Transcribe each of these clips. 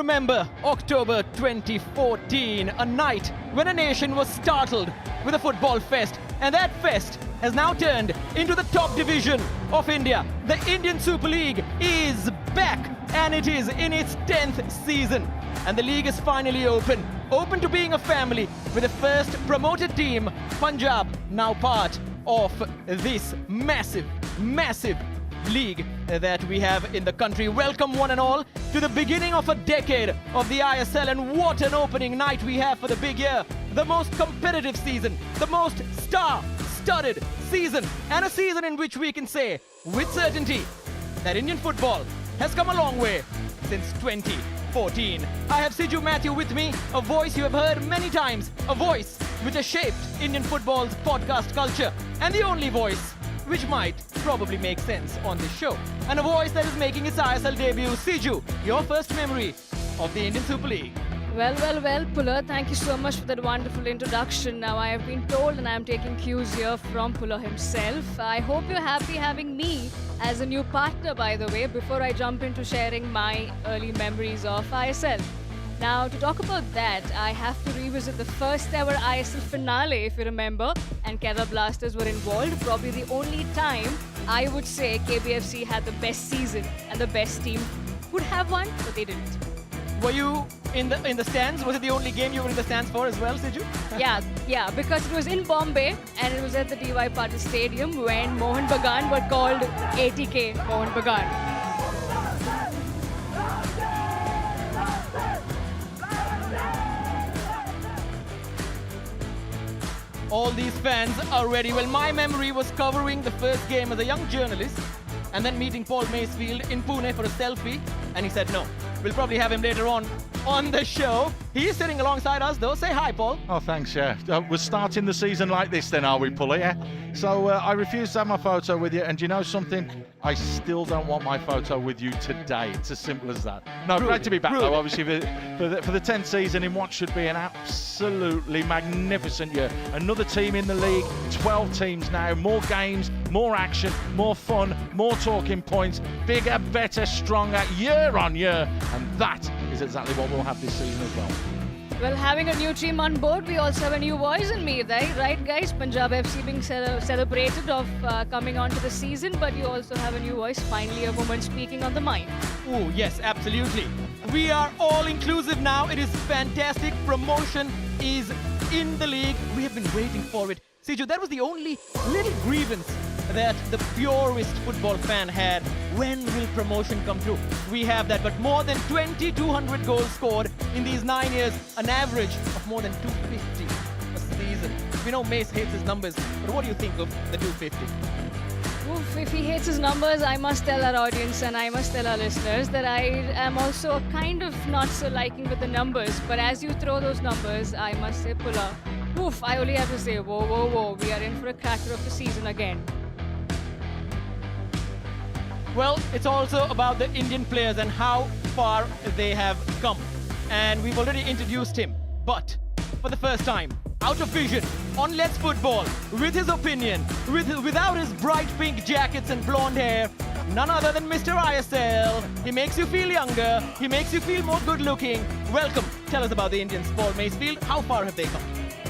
remember October 2014, a night when a nation was startled with a football fest, and that fest has now turned into the top division of India. The Indian Super League is back, and it is in its 10th season. And the league is finally open to being a family, with the first promoted team, Punjab, now part of this massive league that we have in the country. Welcome one and all to the beginning of a decade of the ISL, and what an opening night we have for the big year. The most competitive season, the most star-studded season, and a season in which we can say with certainty that Indian football has come a long way since 2014. I have Siju Matthew with me, a voice you have heard many times, a voice which has shaped Indian football's podcast culture, and the only voice which might probably make sense on this show, and a voice that is making its ISL debut. Siju, your first memory of the Indian Super League. Well, Puller, thank you so much for that wonderful introduction. Now, I have been told, and I am taking cues here from Puller himself. I hope you're happy having me as a new partner, by the way, before I jump into sharing my early memories of ISL. Now, to talk about that, I have to revisit the first ever ISL finale, if you remember, and Kerala Blasters were involved. Probably the only time I would say KBFC had the best season and the best team could have won, but they didn't. Were you in the stands? Was it the only game you were in the stands for as well, Siju? Yeah, because it was in Bombay and it was at the DY Patil Stadium when Mohan Bagan were called ATK Mohan Bagan. All these fans are ready. Well, my memory was covering the first game as a young journalist and then meeting Paul Macefield in Pune for a selfie, and he said no. We'll probably have him later on the show. He is sitting alongside us though. Say hi, Paul. Oh, thanks, yeah. We're starting the season like this then, are we, Puller, yeah? So I refuse to have my photo with you, and you know something? I still don't want my photo with you today. It's as simple as that. No, great to be back though, obviously, for the 10th season in what should be an absolutely magnificent year. Another team in the league, 12 teams now, more games, more action, more fun, more talking points, bigger, better, stronger, year on year, and that is exactly what we'll have this season as well. Well, having a new team on board, we also have a new voice in me, right guys? Punjab FC being celebrated of coming onto the season, but you also have a new voice, finally a woman speaking on the mic. Oh, yes, absolutely. We are all inclusive now. It is fantastic. Promotion is in the league. We have been waiting for it. Siju, that was the only little grievance that the purest football fan had. When will promotion come through? We have that, but more than 2,200 goals scored in these 9 years, an average of more than 250 a season. We know Mace hates his numbers, but what do you think of the 250? Oof, if he hates his numbers, I must tell our audience and I must tell our listeners that I am also kind of not so liking with the numbers, but as you throw those numbers, I must say, Puller, oof, I only have to say, whoa, we are in for a cracker of the season again. Well, it's also about the Indian players and how far they have come. And we've already introduced him. But for the first time, out of vision, on Let's Football, with his opinion, without his bright pink jackets and blonde hair, none other than Mr. ISL. He makes you feel younger. He makes you feel more good looking. Welcome. Tell us about the Indians, Paul Macefield. How far have they come?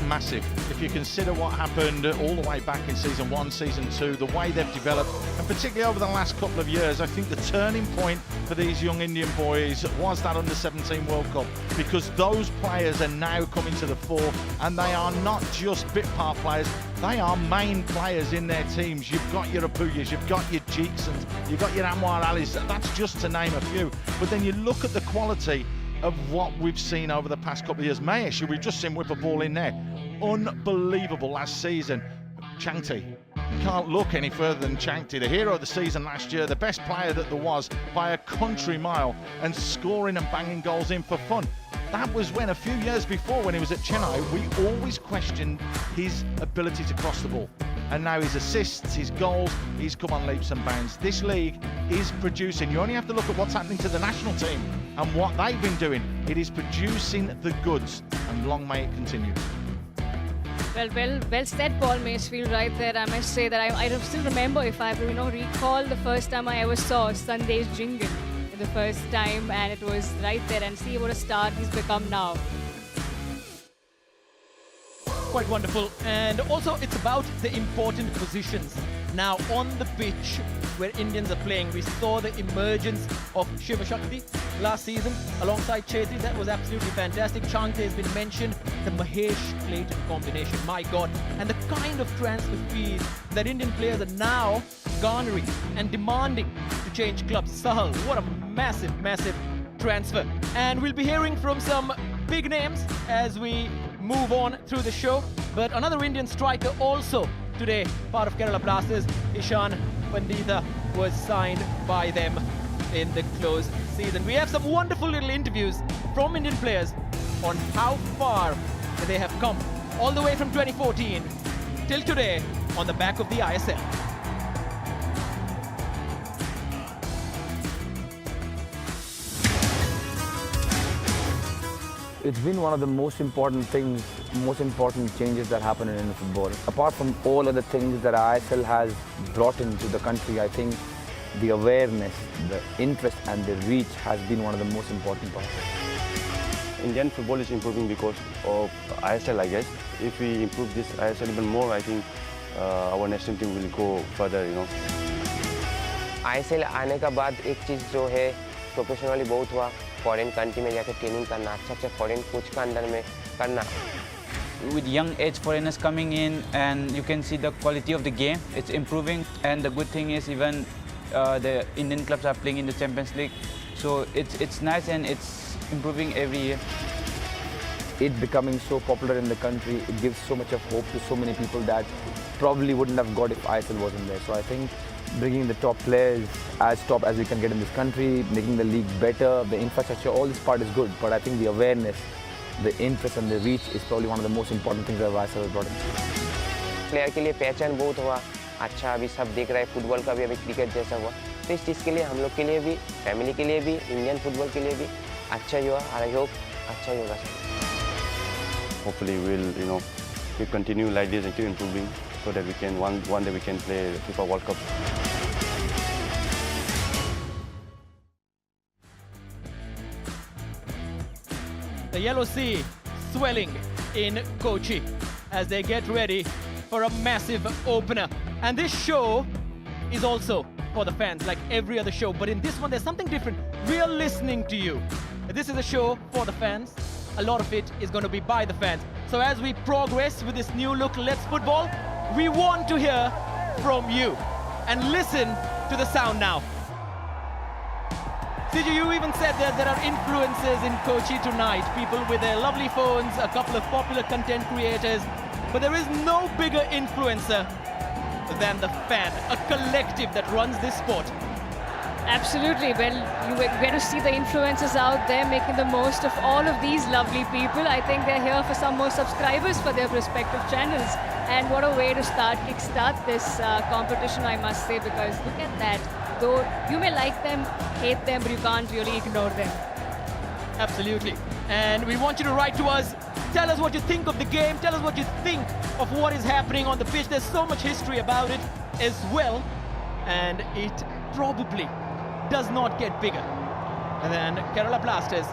Massive. If you consider what happened all the way back in season 1, season 2, the way they've developed, and particularly over the last couple of years, I think the turning point for these young Indian boys was that under-17 World Cup, because those players are now coming to the fore, and they are not just bit part players, they are main players in their teams. You've got your Apuyas, you've got your Jeeksons, you've got your Anwar Alis, that's just to name a few. But then you look at the quality of what we've seen over the past couple of years. Mahesh, who we've just seen whip a ball in there, unbelievable last season. Changti, you can't look any further than Changti, the hero of the season last year, the best player that there was by a country mile, and scoring and banging goals in for fun. That was when, a few years before, when he was at Chennai, we always questioned his ability to cross the ball. And now his assists, his goals, he's come on leaps and bounds. This league is producing. You only have to look at what's happening to the national team and what they've been doing. It is producing the goods, and long may it continue. Well said, Paul Macefield, right there. I must say that I still remember, if I recall the first time I ever saw Sunday's jingle the first time, and it was right there. And see what a star he's become now. Quite wonderful. And also it's about the important positions. Now on the pitch where Indians are playing, we saw the emergence of Shiva Shakti last season alongside Chetri. That was absolutely fantastic. Chante has been mentioned. The Mahesh Clayton combination, my God. And the kind of transfer fees that Indian players are now garnering and demanding to change clubs. Sahal, what a massive, massive transfer. And we'll be hearing from some big names as we move on through the show. But another Indian striker also today, part of Kerala Blasters, Ishan Pandita, was signed by them in the close season. We have some wonderful little interviews from Indian players on how far they have come all the way from 2014 till today on the back of the ISL. It's been one of the most important things, most important changes that happen in Indian football. Apart from all other things that ISL has brought into the country, I think the awareness, the interest and the reach has been one of the most important parts. Indian football is improving because of ISL, I guess. If we improve this ISL even more, I think our national team will go further, you know. ISL आने का बाद एक चीज़ जो है professionally बहुत हुआ, foreign country में जाकर ट्रेनिंग करना, अच्छा फॉरेन कोच का अंडर में करना. With young age foreigners coming in, and you can see the quality of the game, it's improving. And the good thing is even the Indian clubs are playing in the Champions League, so it's nice and it's improving every year. It becoming so popular in the country, it gives so much of hope to so many people that probably wouldn't have got if ISL wasn't there. So I think bringing the top players as top as we can get in this country, making the league better, the infrastructure, all this part is good. But I think the awareness, the interest and the reach is probably one of the most important things that ISL has brought in. Player के लिए पहचान बहुत हुआ, अच्छा अभी सब देख रहे हैं, फुटबॉल का भी अभी क्रिकेट जैसा हुआ. तो इस चीज़ के लिए हम लोग के लिए भी, फैमिली के लिए भी, इंडियन फुटबॉल के लिए भी अच्छा ही हुआ. आई होप अच्छा ही होगा sir. Hopefully we'll, we continue like this and keep improving so that we can one day we can play the FIFA World Cup. The Yellow Sea swelling in Kochi as they get ready for a massive opener. And this show is also for the fans, like every other show. But in this one, there's something different. We are listening to you. This is a show for the fans. A lot of it is going to be by the fans. So as we progress with this new look, Let's Football, we want to hear from you. And listen to the sound now. Siju, you even said that there are influencers in Kochi tonight, people with their lovely phones, a couple of popular content creators, but there is no bigger influencer than the fan, a collective that runs this sport. Absolutely. Well, you get to see the influencers out there making the most of all of these lovely people. I think they're here for some more subscribers for their respective channels. And what a way to kickstart this competition, I must say, because look at that. Though you may like them, hate them, but you can't really ignore them. Absolutely. And we want you to write to us. Tell us what you think of the game. Tell us what you think of what is happening on the pitch. There's so much history about it as well. And it probably does not get bigger than Kerala Blasters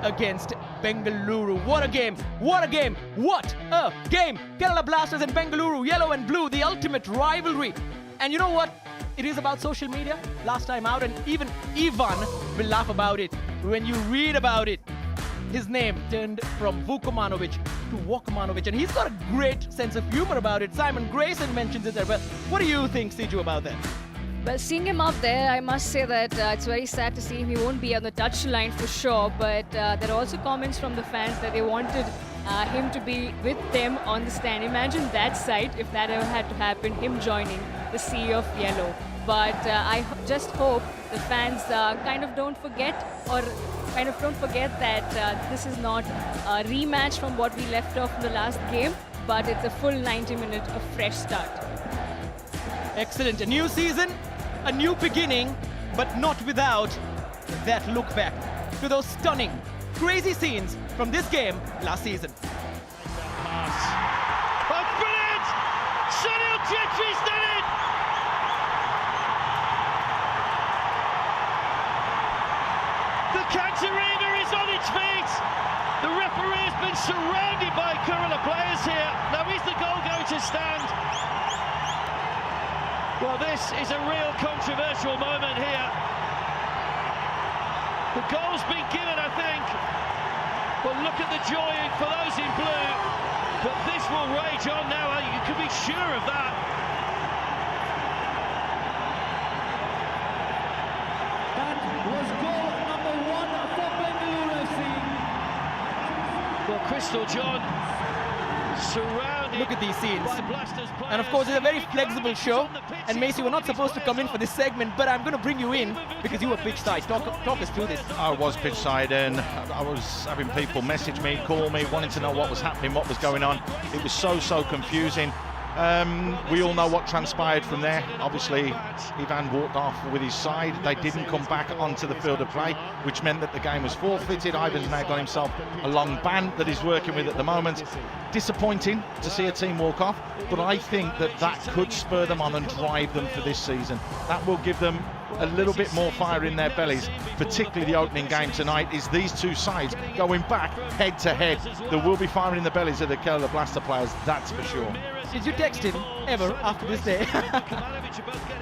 against Bengaluru. What a game! What a game! What a game! Kerala Blasters and Bengaluru, yellow and blue, the ultimate rivalry. And you know what? It is about social media last time out, and even Ivan will laugh about it when you read about it. His name turned from Vukomanovic to Wokomanovic, and he's got a great sense of humor about it. Simon Grayson mentions it there. But what do you think, Siju, about that? Well, seeing him out there, I must say that it's very sad to see him. He won't be on the touchline for sure, but there are also comments from the fans that they wanted him to be with them on the stand. Imagine that sight if that ever had to happen, him joining the Sea of Yellow. But I just hope the fans kind of don't forget that this is not a rematch from what we left off in the last game, but it's a full 90 minutes of fresh start. Excellent. A new season, a new beginning, but not without that look back to those stunning, crazy scenes from this game last season. Oh, brilliant! Sunil Chetri's done it! surrounded by Kerala players here. Now, is the goal going to stand? Well, this is a real controversial moment here. The goal's been given, I think. But look at the joy for those in blue. But this will rage on now, you can be sure of that. That was goal number 1 for Bengaluru FC. Well, Crystal John surrounded. Look at these scenes. by Blasters players. And of course, it's a very flexible show. And Macy, we're not supposed to come in for this segment, but I'm going to bring you in because you were pitch side. Talk us through this. I was pitch side and I was having people message me, call me, wanting to know what was happening, what was going on. It was so confusing. We all know what transpired from there. Obviously, Ivan walked off with his side. They didn't come back onto the field of play, which meant that the game was forfeited. Ivan's now got himself a long ban that he's working with at the moment. Disappointing to see a team walk off, but I think that could spur them on and drive them for this season. That will give them a little bit more fire in their bellies, particularly the opening game tonight. Is these two sides going back head to head. There will be fire in the bellies of the Kerala Blaster players, that's for sure. Did you text him ever after this day?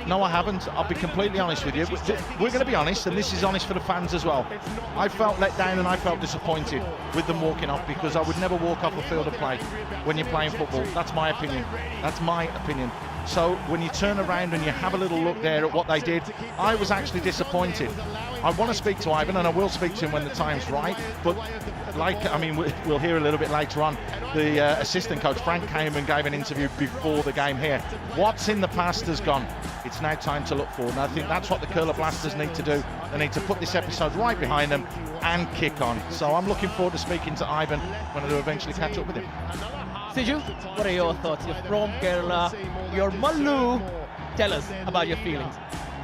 No, I haven't. I'll be completely honest with you. We're going to be honest, and this is honest for the fans as well. I felt let down and I felt disappointed with them walking off, because I would never walk off a field of play when you're playing football. That's my opinion. That's my opinion. So when you turn around and you have a little look there at what they did, I was actually disappointed. I want to speak to Ivan, and I will speak to him when the time's right, but we'll hear a little bit later on. The assistant coach, Frank, came and gave an interview before the game here. What's in the past has gone. It's now time to look forward, and I think that's what the Kerala Blasters need to do. They need to put this episode right behind them and kick on. So I'm looking forward to speaking to Ivan when I do eventually catch up with him. Siju, what are your thoughts? You're from Kerala, you're Mallu. Tell us about your feelings.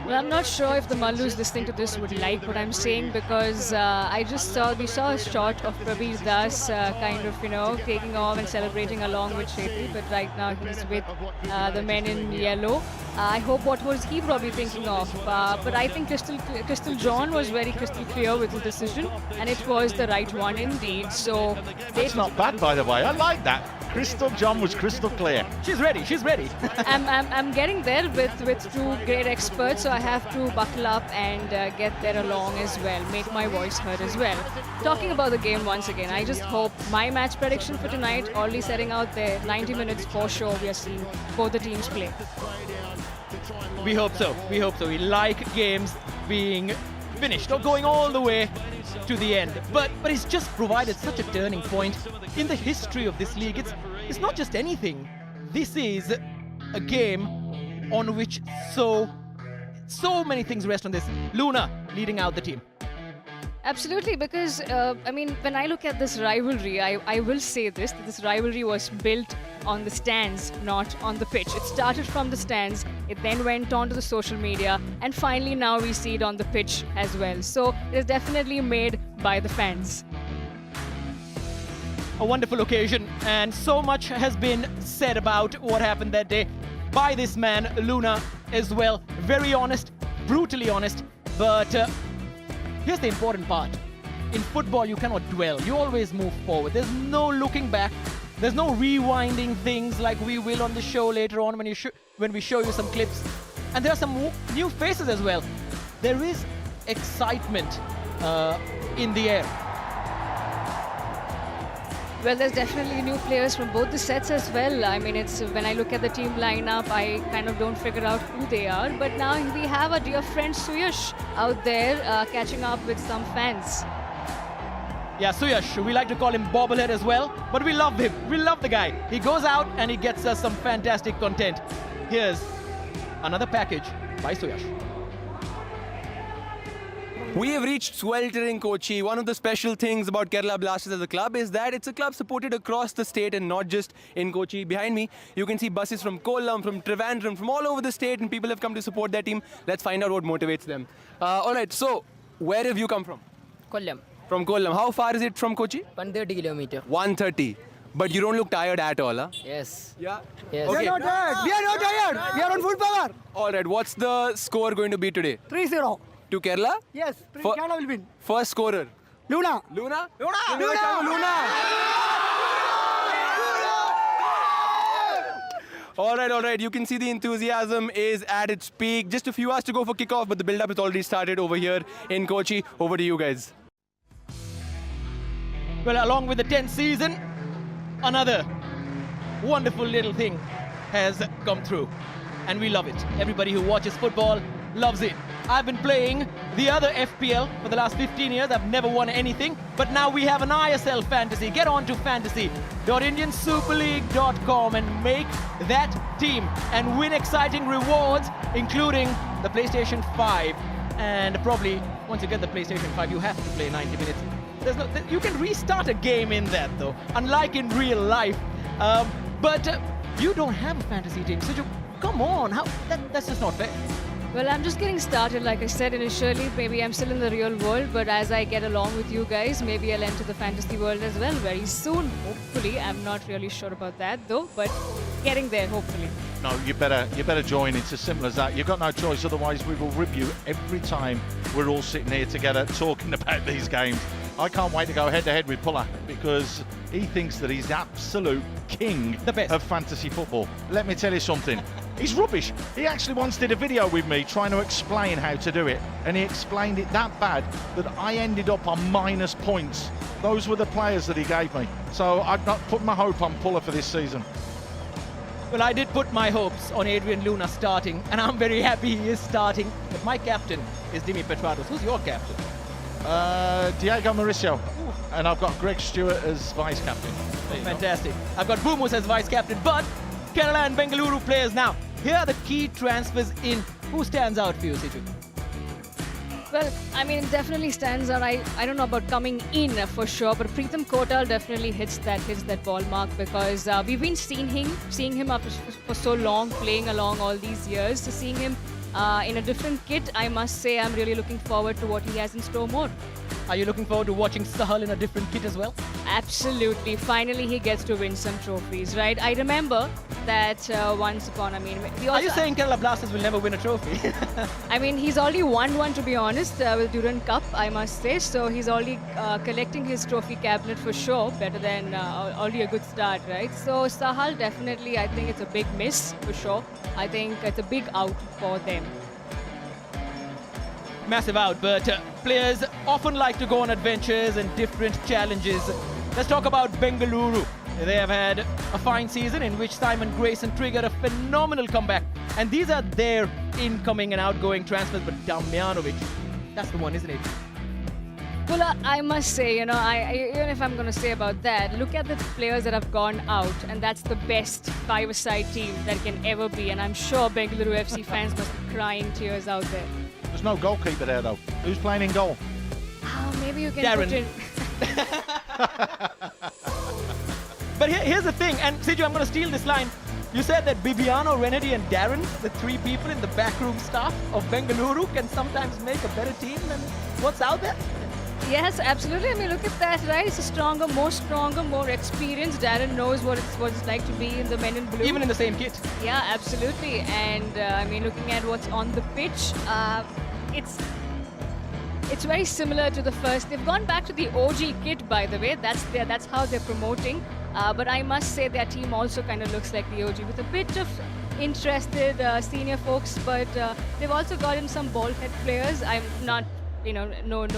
Well, I'm not sure if the Mallus listening to this would like what I'm saying, because we saw a shot of Prabir Das taking off and celebrating along with Shetty, but right now he's with the men in yellow. I hope what was he probably thinking of, but I think Crystal John was very crystal clear with his decision, and it was the right one indeed. So That's not bad, by the way. I like that. Crystal John was crystal clear. She's ready. I'm getting there with two great experts, so I have to buckle up and get there along as well, make my voice heard as well. Talking about the game once again, I just hope my match prediction for tonight, already setting out there, 90 minutes for sure we are seeing both the teams play. We hope so. We like games being finished or going all the way to the end. But it's just provided such a turning point in the history of this league. It's not just anything. This is a game on which so many things rest on this. Luna leading out the team. Absolutely, because when I look at this rivalry, I will say this rivalry was built on the stands, not on the pitch. It started from the stands, it then went on to the social media, and finally now we see it on the pitch as well. So it is definitely made by the fans. A wonderful occasion, and so much has been said about what happened that day by this man, Luna, as well. Very honest, brutally honest, but here's the important part. In football, you cannot dwell. You always move forward. There's no looking back. There's no rewinding things like we will on the show later on when we show you some clips. And there are some new faces as well. There is excitement in the air. Well, there's definitely new players from both the sets as well. I mean, it's when I look at the team lineup, I kind of don't figure out who they are. But now we have our dear friend Suyash out there catching up with some fans. Yeah, Suyash, we like to call him Bobblehead as well, but we love him. We love the guy. He goes out and he gets us some fantastic content. Here's another package by Suyash. We have reached sweltering Kochi. One of the special things about Kerala Blasters as a club is that it's a club supported across the state and not just in Kochi. Behind me, you can see buses from Kollam, from Trivandrum, from all over the state, and people have come to support their team. Let's find out what motivates them. All right, so where have you come from? Kollam. From Kollam. How far is it from Kochi? 130 kilometers. 130. But you don't look tired at all, huh? Yes. Yeah? Yes. Okay. We are not tired. We are not tired. We are on full power. All right, what's the score going to be today? 3-0. To Kerala? Yes. Kerala will win. First scorer? Luna. Luna? Luna. Luna. All right. You can see the enthusiasm is at its peak. Just a few hours to go for kickoff, but the build-up has already started over here in Kochi. Over to you guys. Well, along with the 10th season, another wonderful little thing has come through. And we love it. Everybody who watches football loves it. I've been playing the other FPL for the last 15 years. I've never won anything. But now we have an ISL fantasy. Get on to fantasy.indiansuperleague.com and make that team and win exciting rewards, including the PlayStation 5. And probably once you get the PlayStation 5, you have to play 90 minutes. You can restart a game in that though, unlike in real life. But you don't have a fantasy team, so come on, that's just not fair. Well, I'm just getting started. Like I said initially, maybe I'm still in the real world, but as I get along with you guys, maybe I'll enter the fantasy world as well very soon. Hopefully, I'm not really sure about that though, but getting there hopefully. No, you better join. It's as simple as that. You've got no choice, otherwise we will rib you every time we're all sitting here together talking about these games. I can't wait to go head-to-head with Pulla because he thinks that he's the absolute king of fantasy football. Let me tell you something. He's rubbish. He actually once did a video with me trying to explain how to do it, and he explained it that bad that I ended up on minus points. Those were the players that he gave me. So I've not put my hope on Pulla for this season. Well, I did put my hopes on Adrian Luna starting, and I'm very happy he is starting. But my captain is Dimi Petratos. Who's your captain? Diego Mauricio. And I've got Greg Stewart as vice captain. Fantastic. I've got Bumus as vice captain, but Kerala and Bengaluru players now. Here are the key transfers in. Who stands out for you, Siju? Well, I mean, it definitely stands out. I don't know about coming in for sure, but Preetham Kotal definitely hits that ball mark because we've been seeing him up for so long, playing along all these years. So seeing him in a different kit, I must say I'm really looking forward to what he has in store more. Are you looking forward to watching Sahal in a different kit as well? Absolutely. Finally, he gets to win some trophies, right? I remember that once upon, I mean... Are you saying Kerala Blasters will never win a trophy? I mean, he's already won one, to be honest, with Durand Cup, I must say. So he's already collecting his trophy cabinet for sure, better than already a good start, right? So Sahal, definitely, I think it's a big miss, for sure. I think it's a big out for them. Massive out, but players often like to go on adventures and different challenges. Let's talk about Bengaluru. They have had a fine season in which Simon Grayson triggered a phenomenal comeback. And these are their incoming and outgoing transfers, but Damjanovic, that's the one, isn't it? Well, I must say, you know, even if I'm going to say about that, look at the players that have gone out, and that's the best five-a-side team that can ever be. And I'm sure Bengaluru FC fans must be crying tears out there. There's no goalkeeper there, though. Who's playing in goal? Oh, maybe you can Darren. put in... But here's the thing, and Siju, I'm going to steal this line. You said that Bibiano, Renedy and Darren, the three people in the backroom staff of Bengaluru, can sometimes make a better team than what's out there? Yes, absolutely. I mean, look at that, right? It's a stronger, more experienced. Darren knows what it's like to be in the men in blue. Even in the same kit. Yeah, absolutely. And I mean, looking at what's on the pitch, it's very similar to the first. They've gone back to the OG kit, by the way. That's how they're promoting. But I must say their team also kind of looks like the OG with a bit of interested senior folks. But they've also gotten some ball head players. I'm not. You know, no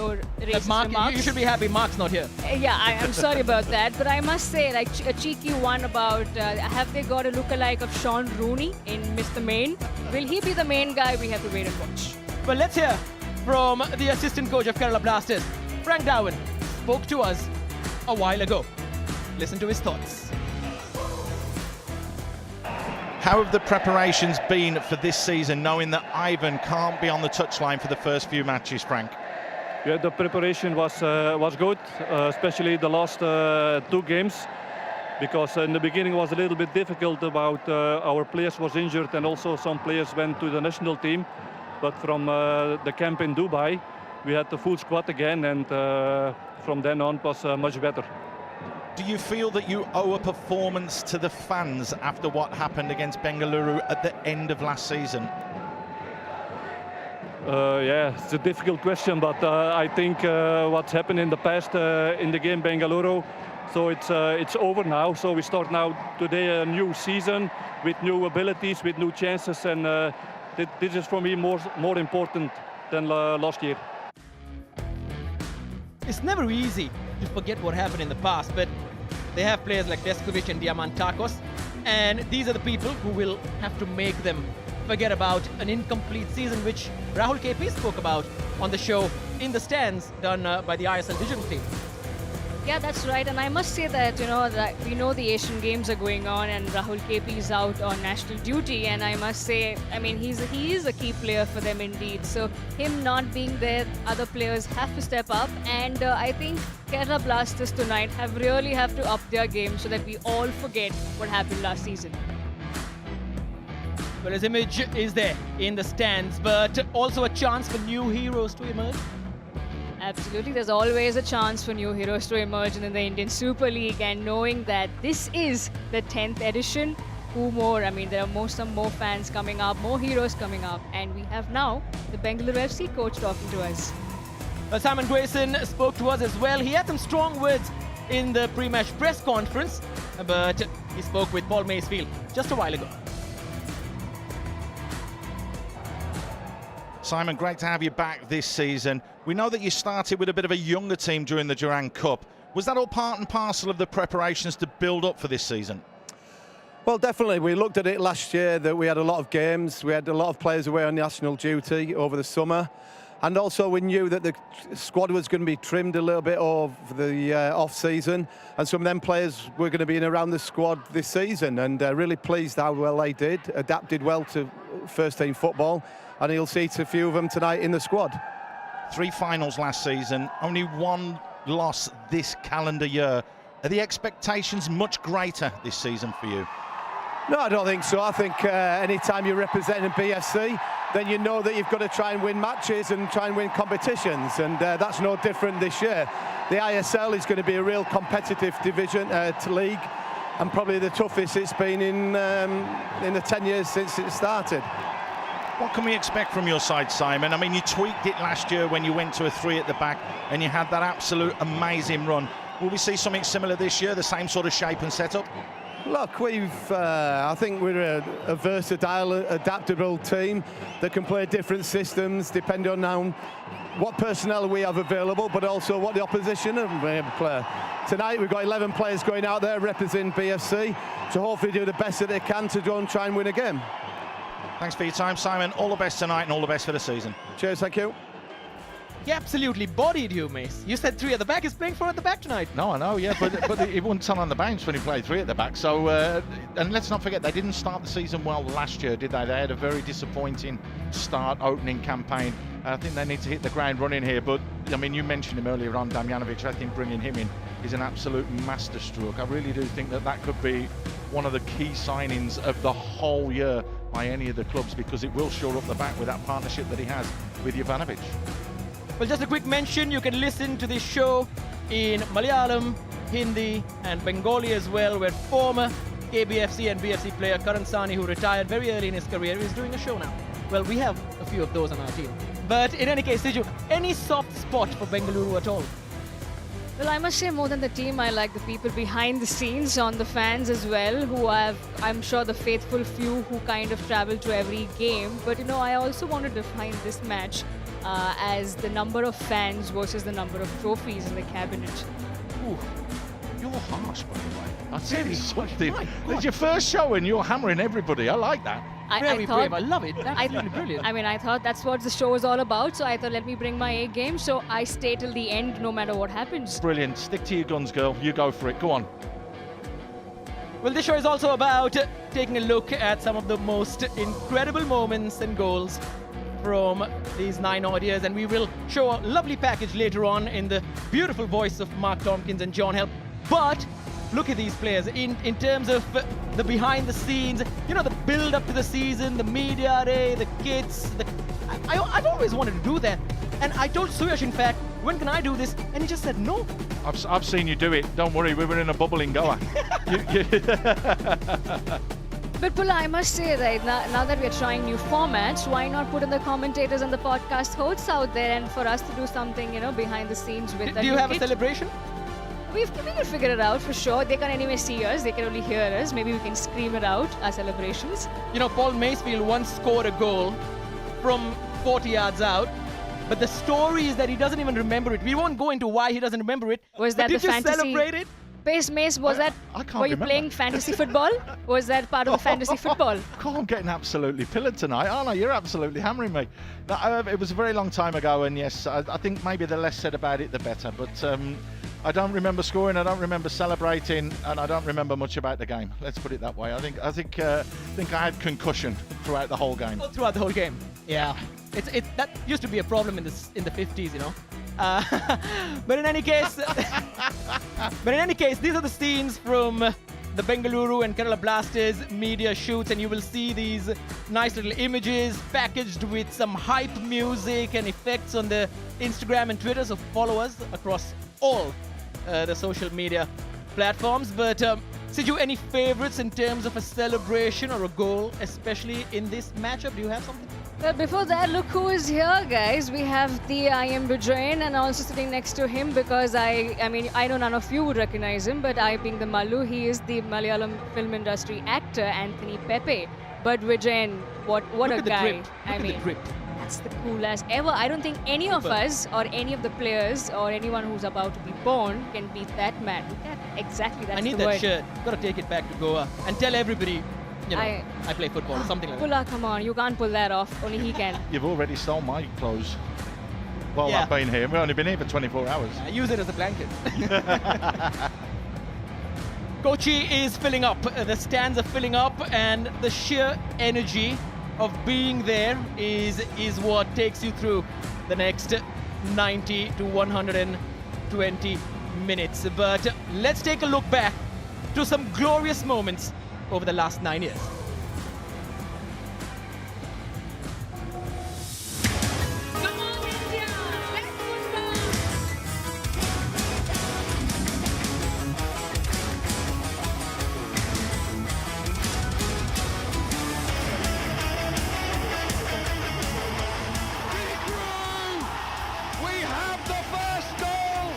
racist remarks. You should be happy Mark's not here. Yeah, I'm sorry about that. But I must say, like, a cheeky one about, have they got a lookalike of Sean Rooney in Mr. Main? Will he be the main guy? We have to wait and watch. Well, let's hear from the assistant coach of Kerala Blasters. Frank Darwin spoke to us a while ago. Listen to his thoughts. How have the preparations been for this season, knowing that Ivan can't be on the touchline for the first few matches, Frank? Yeah, the preparation was good, especially the last two games, because in the beginning was a little bit difficult about our players was injured and also some players went to the national team. But from the camp in Dubai, we had the full squad again, and from then on it was much better. Do you feel that you owe a performance to the fans after what happened against Bengaluru at the end of last season? Yeah, it's a difficult question, but I think what's happened in the past in the game Bengaluru, So it's over now. So we start now today a new season with new abilities, with new chances, and this is for me more important than last year. It's never easy to forget what happened in the past, but they have players like Deskovic and Diamantakos, and these are the people who will have to make them forget about an incomplete season, which Rahul KP spoke about on the show In the Stands, done by the ISL digital team. Yeah, that's right. And I must say that, that we know the Asian Games are going on and Rahul KP is out on national duty. And I must say, I mean, he is a key player for them indeed. So him not being there, other players have to step up. And I think Kerala Blasters tonight really have to up their game so that we all forget what happened last season. Well, his image is there in the stands, but also a chance for new heroes to emerge. Absolutely, there's always a chance for new heroes to emerge in the Indian Super League, and knowing that this is the 10th edition, who more? I mean, there are some more fans coming up, more heroes coming up, and we have now the Bengaluru FC coach talking to us. Well, Simon Grayson spoke to us as well. He had some strong words in the pre-match press conference, but he spoke with Paul Maysfield just a while ago. Simon, great to have you back this season. We know that you started with a bit of a younger team during the Durand Cup. Was that all part and parcel of the preparations to build up for this season? Well, definitely. We looked at it last year that we had a lot of games. We had a lot of players away on national duty over the summer. And also we knew that the squad was going to be trimmed a little bit over the off-season. And some of them players were going to be in around the squad this season. And really pleased how well they did, adapted well to first-team football. And you'll see a few of them tonight in the squad. 3 finals last season, only 1 loss this calendar year. Are the expectations much greater this season for you? No, I don't think so. I think anytime you're representing BFC, then you know that you've got to try and win matches and try and win competitions, and that's no different this year. The ISL is going to be a real competitive division to league, and probably the toughest it's been in the 10 years since it started. What can we expect from your side, Simon? I mean, you tweaked it last year when you went to a 3 at the back and you had that absolute amazing run. Will we see something similar this year, the same sort of shape and setup? Look, I think we're a versatile, adaptable team that can play different systems depending on what personnel we have available, but also what the opposition play. Tonight we've got 11 players going out there representing BFC, so hopefully do the best that they can to go and try and win a game. Thanks for your time, Simon. All the best tonight and all the best for the season. Cheers, thank you. He absolutely bodied you, Mace. You said 3 at the back. He's playing 4 at the back tonight. No, I know, yeah, but he wouldn't turn on the bounce when he played 3 at the back. So, and let's not forget, they didn't start the season well last year, did they? They had a very disappointing start, opening campaign. I think they need to hit the ground running here. But, I mean, you mentioned him earlier on, Damjanovic. I think bringing him in is an absolute masterstroke. I really do think that could be one of the key signings of the whole year by any of the clubs, because it will shore up the back with that partnership that he has with Jovanovic. Well, just a quick mention, you can listen to this show in Malayalam, Hindi and Bengali as well, where former KBFC and BFC player Karan Sani, who retired very early in his career, is doing a show now. Well, we have a few of those on our team. But in any case, Siju, any soft spot for Bengaluru at all? Well, I must say more than the team, I like the people behind the scenes, on the fans as well, who I'm sure the faithful few who kind of travel to every game. But, I also want to define this match as the number of fans versus the number of trophies in the cabinet. Ooh, you're harsh, by the way. I'll tell you something. It's your first show and you're hammering everybody. I like that. Very brave. I love it. That's really brilliant. I mean, I thought that's what the show is all about. So I thought, let me bring my A game. So I stay till the end, no matter what happens. Brilliant. Stick to your guns, girl. You go for it. Go on. Well, this show is also about taking a look at some of the most incredible moments and goals from these 9 odd years, and we will show a lovely package later on in the beautiful voice of Mark Tompkins and John Help. But look at these players in terms of the behind the scenes, the build up to the season, the media day, the kits. I've always wanted to do that, and I told Suyash, in fact, when can I do this? And he just said no. I've seen you do it. Don't worry, we were in a bubble in Goa. But Pula, I must say, right, now that we're trying new formats, why not put in the commentators and the podcast hosts out there, and for us to do something, behind the scenes with them? Do you have a celebration? We can figure it out for sure. They can't anyway see us. They can only hear us. Maybe we can scream it out, our celebrations. You know, Paul Macefield once scored a goal from 40 yards out, but the story is that he doesn't even remember it. We won't go into why he doesn't remember it. Was that but the did you fantasy? celebrate it? Mace, was that? I can't Were you remember. playing fantasy football? Was that part of the fantasy football? God, I'm getting absolutely pillared tonight, aren't I? You're absolutely hammering me. No, it was a very long time ago, and yes, I think maybe the less said about it, the better. But I don't remember scoring, I don't remember celebrating, and I don't remember much about the game. Let's put it that way. I think I had concussion throughout the whole game. Throughout the whole game. Yeah. That used to be a problem in the 50s, you know. But in any case, these are the scenes from the Bengaluru and Kerala Blasters media shoots, and you will see these nice little images packaged with some hype music and effects on the Instagram and Twitter. So follow us across all the social media platforms. But Siju, any favorites in terms of a celebration or a goal, especially in this matchup? Do you have something? Well, before that, look who is here, guys. We have the I am Bijayan, and also sitting next to him, because I know none of you would recognize him, but I being the Mallu, he is the Malayalam film industry actor Anthony Pepe. But Bijayan, what Look a at the guy. drip. Look at the drip. That's the coolest ever. I don't think any of us or any of the players or anyone who's about to be born can beat that man. Look at exactly, that's I need the that word. shirt. Got to take it back to Goa and tell everybody, you know, I play football or something like that. Pulla, come on, you can't pull that off. Only he can. You've already stole my clothes. Well, Yeah. I've been here. We've only been here for 24 hours. I use it as a blanket. Kochi is filling up. The stands are filling up, and the sheer energy of being there is what takes you through the next 90 to 120 minutes. But let's take a look back to some glorious moments over the last 9 years. We have the first goal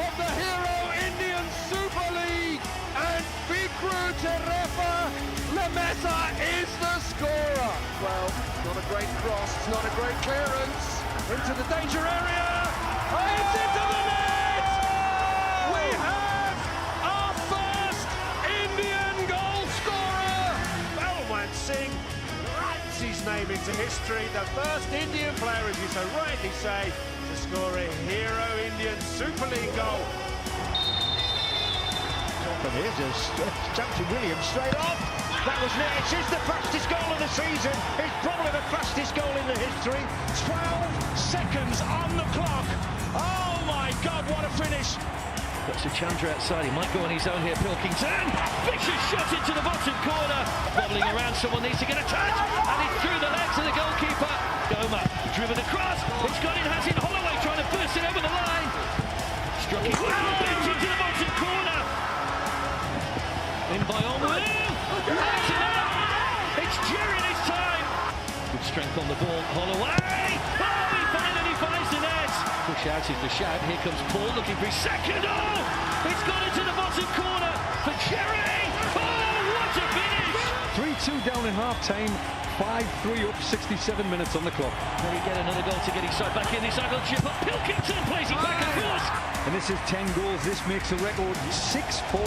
of the Hero Indian Super League, and Bikru Terefa Lemessa is the scorer. Well, not a great cross, it's not a great clearance. Into the danger area. Oh, it's into the net! We have our first Indian goal scorer. Balwant Singh writes his name into history. The first Indian player, as you so rightly say, to score a Hero Indian Super League goal. And here's a jump to Williams straight off. That was net. It's the fastest goal of the season. It's probably the fastest goal in the history. 12 seconds on the clock. Oh my God, what a finish. Got Suchandra outside. He might go on his own here, Pilkington. Vicious shot into the bottom corner. Bobbling around, someone needs to get a touch. And it's through the legs of the goalkeeper. Goma driven across. It's got in, has it. Holloway trying to burst it over the line. Struck it well, into the bottom corner. In by Onwu. It's Jerry this time. Good strength on the ball. Holloway. Oh, he finally finds the net. Push out is the shout. Here comes Paul looking for his second. Oh, it's gone into the bottom corner for Jerry. Oh, what a finish. 3-2 down in half-time. 5-3 up, 67 minutes on the clock. Can he get another goal to get his side back in? This angle chip up. Pilkington plays it back and forth. And this is 10 goals. This makes a record 6-4.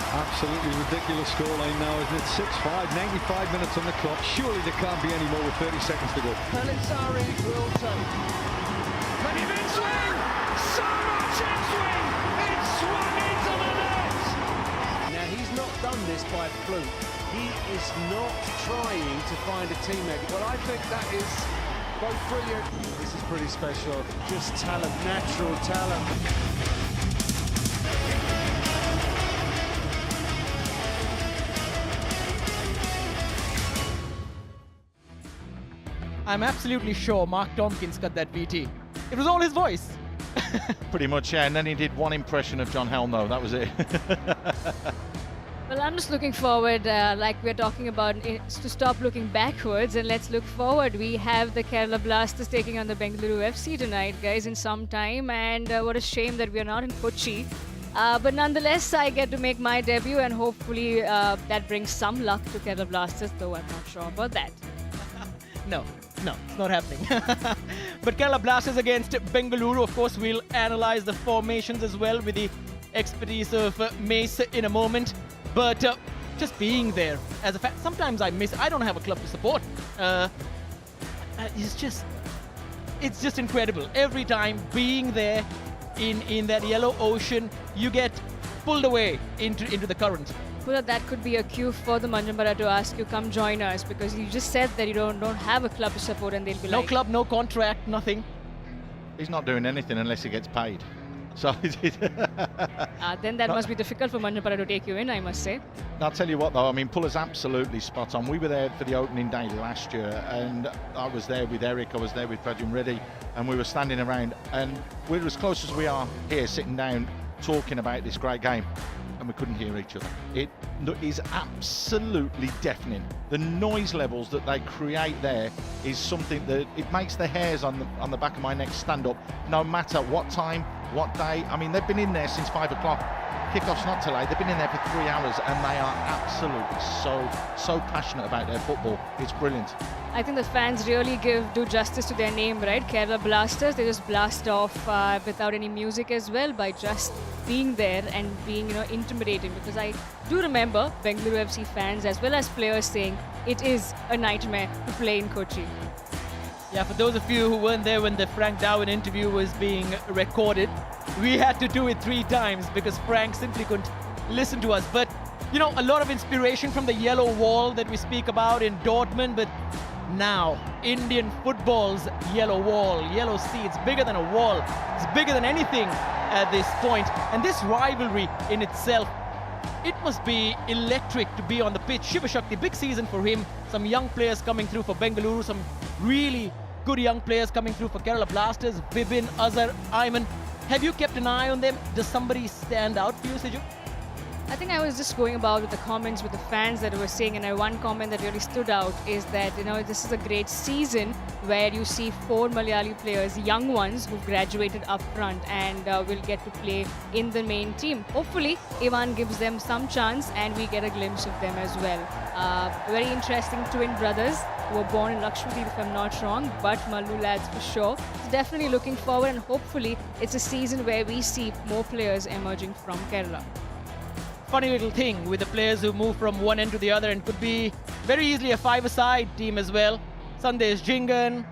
Absolutely ridiculous scoreline now, isn't it? 6-5, 95 minutes on the clock. Surely there can't be any more with 30 seconds to go. Palisari will take. Can he then swing? So much in swing! It's swung into the net! Now he's not done this by fluke. He is not trying to find a teammate. Well, I think that is both brilliant. This is pretty special. Just talent, natural talent. I'm absolutely sure Mark Tompkins cut that VT. It was all his voice. Pretty much, yeah. And then he did one impression of John Helno. That was it. Well, I'm just looking forward, like we're talking about, to stop looking backwards and let's look forward. We have the Kerala Blasters taking on the Bengaluru FC tonight, guys, in some time. And what a shame that we are not in Kochi. But nonetheless, I get to make my debut, and hopefully that brings some luck to Kerala Blasters, though I'm not sure about that. No, it's not happening. But Kerala Blasters against Bengaluru, of course, we'll analyze the formations as well with the expertise of Mace in a moment. But just being there as a fan, sometimes I don't have a club to support. It's just incredible. Every time being there in that yellow ocean, you get pulled away into the current. Well, that could be a cue for the Manjambara to ask you, come join us, because you just said that you don't have a club to support, and they'll be no like... club, no contract, nothing. He's not doing anything unless he gets paid. So then that must be difficult for Manjambara to take you in, I must say. I'll tell you what though, I mean, Puller's absolutely spot on. We were there for the opening day last year, and I was there with Eric, I was there with Pradyum Reddy, and we were standing around, and we're as close as we are here sitting down talking about this great game, and we couldn't hear each other. It is absolutely deafening. The noise levels that they create there is something that it makes the hairs on the back of my neck stand up, no matter what time, what day. I mean, they've been in there since 5 o'clock. Kickoff's not too late. They've been in there for 3 hours, and they are absolutely so passionate about their football. It's brilliant. I think the fans really do justice to their name, right? Kerala Blasters, they just blast off without any music as well, by just being there and being, intimidating. Because I do remember Bengaluru FC fans as well as players saying it is a nightmare to play in Kochi. Yeah, for those of you who weren't there when the Frank Darwin interview was being recorded, we had to do it 3 times because Frank simply couldn't listen to us. But, a lot of inspiration from the yellow wall that we speak about in Dortmund, but now Indian football's yellow wall, yellow sea, it's bigger than a wall. It's bigger than anything at this point. And this rivalry in itself, it must be electric to be on the pitch. Shiva Shakti, big season for him. Some young players coming through for Bengaluru, some really good young players coming through for Kerala Blasters, Bibin, Azhar, Ayman. Have you kept an eye on them? Does somebody stand out for you, Siju? I think I was just going about with the comments with the fans that were saying, and one comment that really stood out is that, this is a great season where you see 4 Malayali players, young ones who've graduated up front and will get to play in the main team. Hopefully, Ivan gives them some chance and we get a glimpse of them as well. Very interesting twin brothers who were born in Lakshadweep, if I'm not wrong, but Mallu lads for sure. So definitely looking forward, and hopefully it's a season where we see more players emerging from Kerala. Funny little thing with the players who move from one end to the other, and could be very easily a 5-a-side team as well. Sandesh Jingan,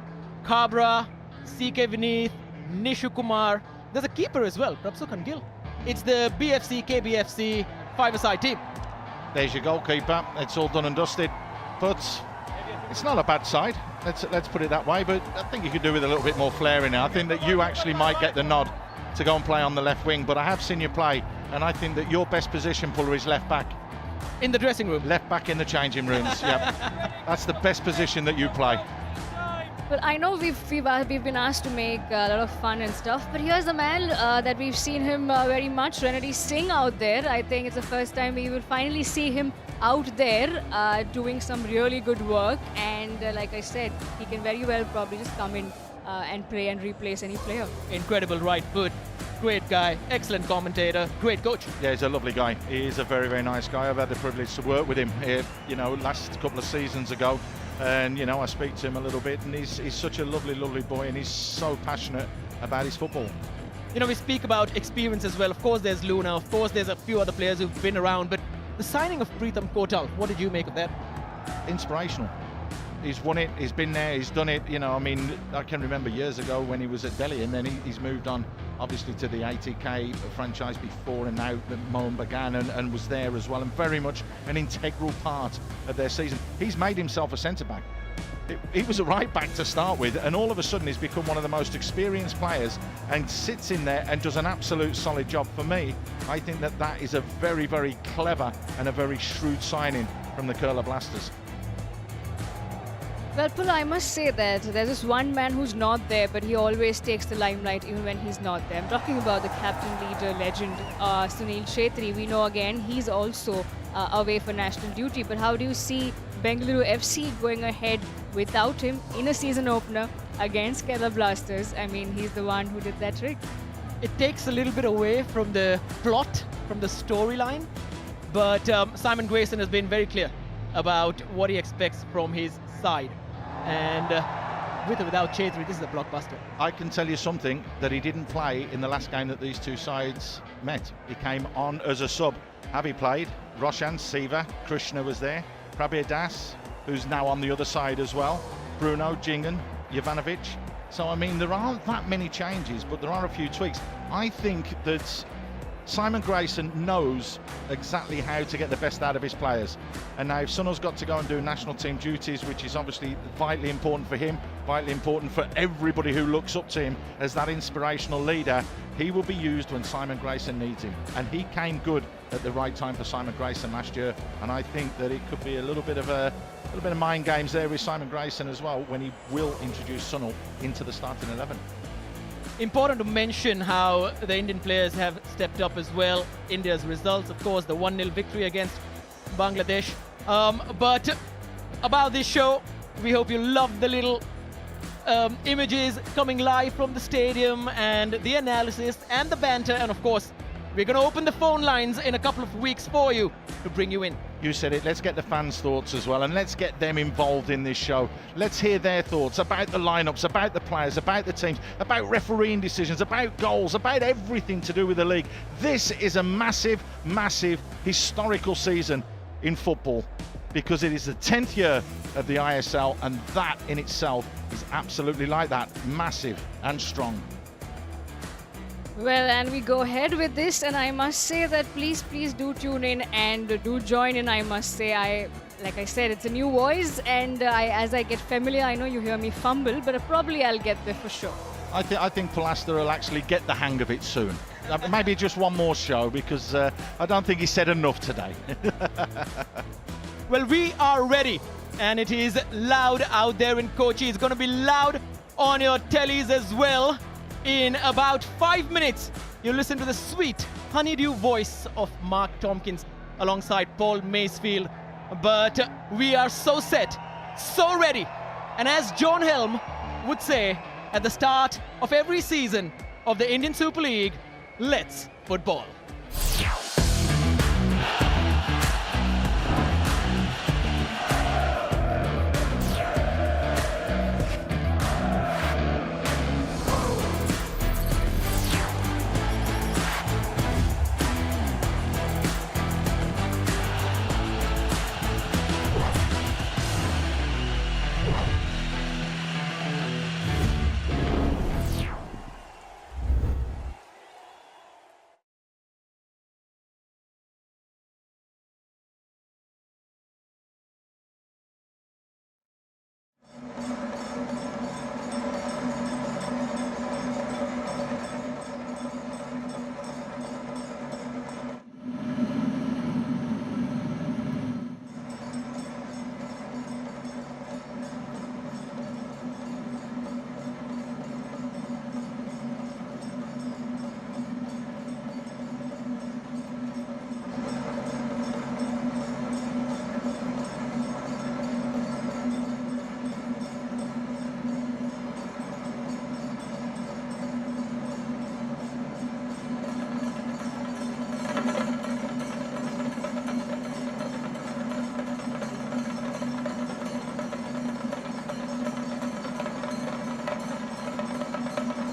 Kabra, CK Vineeth, Nishu Kumar. There's a keeper as well, Prabsukhan Gill. It's the BFC, KBFC 5-a-side team. There's your goalkeeper. It's all done and dusted, but it's not a bad side. Let's put it that way. But I think you could do with a little bit more flair in it. I think that you actually might get the nod to go and play on the left wing, but I have seen you play, and I think that your best position, Puller, is left back. In the dressing room? Left back in the changing rooms, yep. That's the best position that you play. Well, I know we've been asked to make a lot of fun and stuff, but here's a man that we've seen him very much, Ranadi Singh, out there. I think it's the first time we will finally see him out there doing some really good work, and like I said, he can very well probably just come in and play and replace any player. Incredible right foot, great guy, excellent commentator, great coach. Yeah, he's a lovely guy. He is a very, very nice guy. I've had the privilege to work with him here, last couple of seasons ago. And, I speak to him a little bit, and he's such a lovely, lovely boy, and he's so passionate about his football. We speak about experience as well. Of course, there's Luna. Of course, there's a few other players who've been around. But the signing of Preetham Kotal, what did you make of that? Inspirational. He's won it, he's been there, he's done it. I can remember years ago when he was at Delhi, and then he's moved on, obviously, to the ATK franchise before, and now that Mohan began and was there as well, and very much an integral part of their season. He's made himself a centre-back. He was a right-back to start with, and all of a sudden he's become one of the most experienced players and sits in there and does an absolute solid job. For me, I think that is a very, very clever and a very shrewd signing from the Kerala Blasters. Well, Pula, I must say that there's this one man who's not there, but he always takes the limelight even when he's not there. I'm talking about the captain, leader, legend, Sunil Shetty. We know again he's also away for national duty. But how do you see Bengaluru FC going ahead without him in a season opener against Kerala Blasters? I mean, he's the one who did that trick. it takes a little bit away from the plot, from the storyline. But Simon Grayson has been very clear about what he expects from his side. And with or without Chetri, this is a blockbuster. I can tell you something, that he didn't play in the last game that these two sides met. He came on as a sub. Have he played? Roshan, Siva, Krishna was there. Prabir Das, who's now on the other side as well. Bruno, Jingan, Jovanovic. So, I mean, there aren't that many changes, but there are a few tweaks. I think that Simon Grayson knows exactly how to get the best out of his players. And now if Sunil's got to go and do national team duties, which is obviously vitally important for him, vitally important for everybody who looks up to him as that inspirational leader, he will be used when Simon Grayson needs him. And he came good at the right time for Simon Grayson last year. And I think that it could be a little bit of mind games there with Simon Grayson as well when he will introduce Sunil into the starting 11. Important to mention how the Indian players have stepped up as well. India's results, of course, the 1-0 victory against Bangladesh. But about this show, we hope you love the little images coming live from the stadium and the analysis and the banter. And of course, we're going to open the phone lines in a couple of weeks for you to bring you in. You said it, let's get the fans' thoughts as well, and let's get them involved in this show. Let's hear their thoughts about the lineups, about the players, about the teams, about refereeing decisions, about goals, about everything to do with the league. This is a massive, massive historical season in football because it is the 10th year of the ISL, and that in itself is absolutely like that, massive and strong. Well, and we go ahead with this, and I must say that please do tune in and do join in. I must say, like I said, it's a new voice, and as I get familiar, I know you hear me fumble, but probably I'll get there for sure. I think Palasta will actually get the hang of it soon. Maybe just one more show, because I don't think he said enough today. Well, we are ready, and it is loud out there in Kochi. It's going to be loud on your tellies as well. In about 5 minutes, you'll listen to the sweet honeydew voice of Mark Tompkins alongside Paul Macefield. But we are so set, so ready. And as John Helm would say at the start of every season of the Indian Super League, let's football.